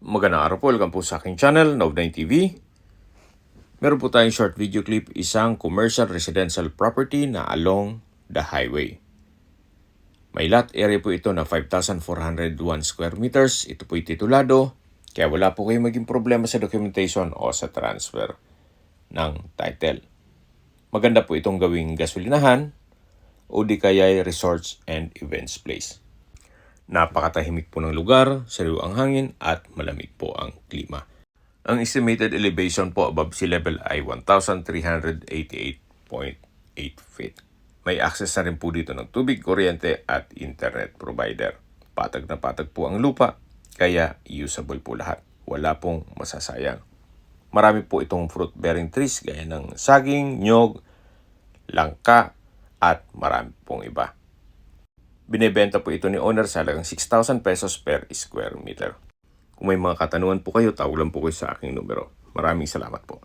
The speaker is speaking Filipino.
Magandang araw po, welcome po sa aking channel, Nov9 TV. Meron po tayong short video clip, isang commercial residential property na along the highway. May lot area po ito na 5,401 square meters. Ito po'y titulado, kaya wala po kayong maging problema sa documentation o sa transfer ng title. Maganda po itong gawing gasolinahan o di kaya'y resorts and events place. Napakatahimik po ng lugar, sariwa ang hangin at malamig po ang klima. Ang estimated elevation po above sea level ay 1,388.8 feet. May access na rin po dito ng tubig, kuryente at internet provider. Patag na patag po ang lupa, kaya usable po lahat. Wala pong masasayang. Marami po itong fruit-bearing trees gaya ng saging, nyog, langka at marami pong iba. Binebenta po ito ni owner sa halagang 6,000 pesos per square meter. Kung may mga katanungan po kayo, tawag lang po kayo sa aking numero. Maraming salamat po.